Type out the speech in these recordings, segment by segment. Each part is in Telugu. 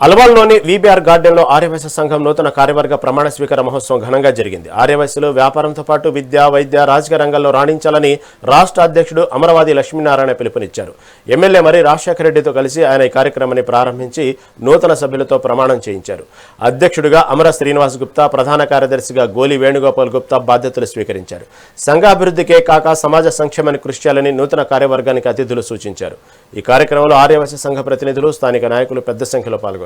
అల్వాల్లోని వీబీఆర్ గార్డెన్లో ఆర్యవైశ్య సంఘం నూతన కార్యవర్గ ప్రమాణ స్వీకార మహోత్సవం ఘనంగా జరిగింది. ఆర్యవైశ్యులు వ్యాపారంతో పాటు విద్య, వైద్య, రాజకీయ రంగంలో రాణించాలని రాష్ట్ర అధ్యక్షుడు అమరవాది లక్ష్మీనారాయణ పిలుపునిచ్చారు. ఎమ్మెల్యే మరి రాజశేఖర రెడ్డితో కలిసి ఆయన ఈ కార్యక్రమాన్ని ప్రారంభించి నూతన సభ్యులతో ప్రమాణం చేయించారు. అధ్యక్షుడిగా అమర శ్రీనివాస్ గుప్తా, ప్రధాన కార్యదర్శిగా గోలి వేణుగోపాల్ గుప్తా బాధ్యతలు స్వీకరించారు. సంఘాభివృద్ధికే కాక సమాజ సంక్షేమాన్ని కృషి చేయాలని నూతన కార్యవర్గానికి అతిథులు సూచించారు. ఈ కార్యక్రమంలో ఆర్యవైశ్య సంఘ ప్రతినిధులు, స్థానిక నాయకులు పెద్ద సంఖ్యలో పాల్గొన్నారు.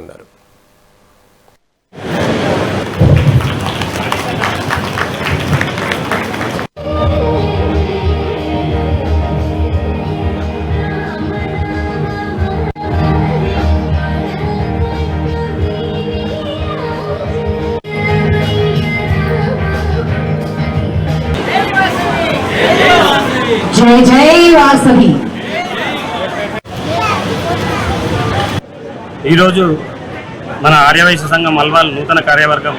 जय जय वासवी। ఈరోజు మన ఆర్యవైశ్య సంఘం అల్వాల్ నూతన కార్యవర్గం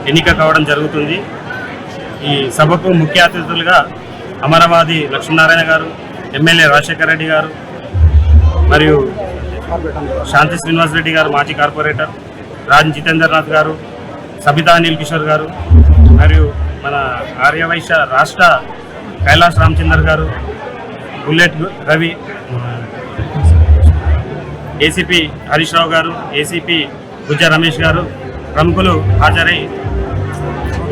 ఎన్నిక కావడం జరుగుతుంది. ఈ సభకు ముఖ్య అతిథులుగా అమరవాది లక్ష్మీనారాయణ గారు, ఎమ్మెల్యే రాజశేఖర రెడ్డి గారు, మరియు శాంతి శ్రీనివాస్ రెడ్డి గారు మాజీ కార్పొరేటర్, రాజ్ జితేంద్రనాథ్ గారు, సబితా అనిల్ కిషోర్ గారు, మరియు మన ఆర్యవైశ్య రాష్ట్ర కైలాస్ రామచందర్ గారు, బుల్లెట్ రవి, ఏసీపీ హరీష్ రావు గారు, ఏసీపీ గుజ్జా రమేష్ గారు ప్రముఖులు హాజరై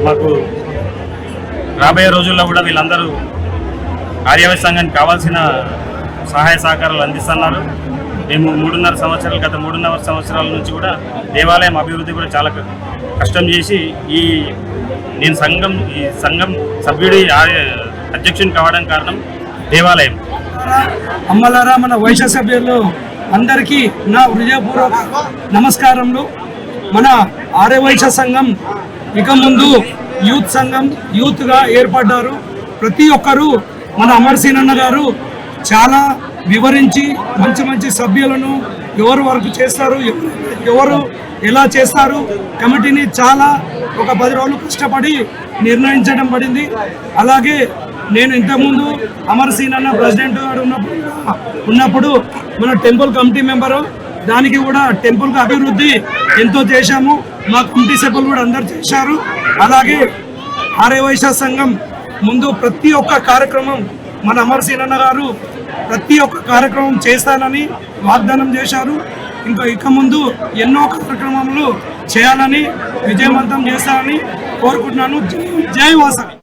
మాకు రాబోయే రోజుల్లో కూడా వీళ్ళందరూ ఆర్యవైశ్య సంఘానికి కావాల్సిన సహాయ సహకారాలు అందిస్తున్నారు. మేము గత మూడున్నర సంవత్సరాల నుంచి కూడా దేవాలయం అభివృద్ధి కూడా చాలా కష్టం చేసి ఈ సంఘం సభ్యుడి అధ్యక్షుని కావడం కారణం దేవాలయం. అమ్మలారా, మన వైశ్య సభ్యులు అందరికీ నా హృదయపూర్వక నమస్కారములు. మన ఆర్యవైశ్య సంఘం ఇక ముందు యూత్గా ఏర్పడ్డారు. ప్రతి ఒక్కరూ మన అమర్సీనన్న గారు చాలా వివరించి మంచి మంచి సభ్యులను ఎవరు వర్క్ చేస్తారు, ఎవరు ఎలా చేస్తారు, కమిటీని చాలా ఒక 10 రోజులు కష్టపడి నిర్ణయించడం పడింది. అలాగే నేను ఇంతకుముందు అమర్సీనన్న ప్రెసిడెంట్ గారు ఉన్నప్పుడు మన టెంపుల్ కమిటీ మెంబరు, దానికి కూడా టెంపుల్ అభివృద్ధి ఎంతో చేశాము. మా కమిటీ సభ్యులు కూడా అందరు చేశారు. అలాగే ఆర్యవైశ్య సంఘం ముందు ప్రతి ఒక్క కార్యక్రమం మన అమర్సీనన్న గారు ప్రతి ఒక్క కార్యక్రమం చేస్తానని వాగ్దానం చేశారు. ఇక ముందు ఎన్నో కార్యక్రమాలు చేయాలని, విజయవంతం చేస్తారని కోరుకుంటున్నాను. జై వాసవి.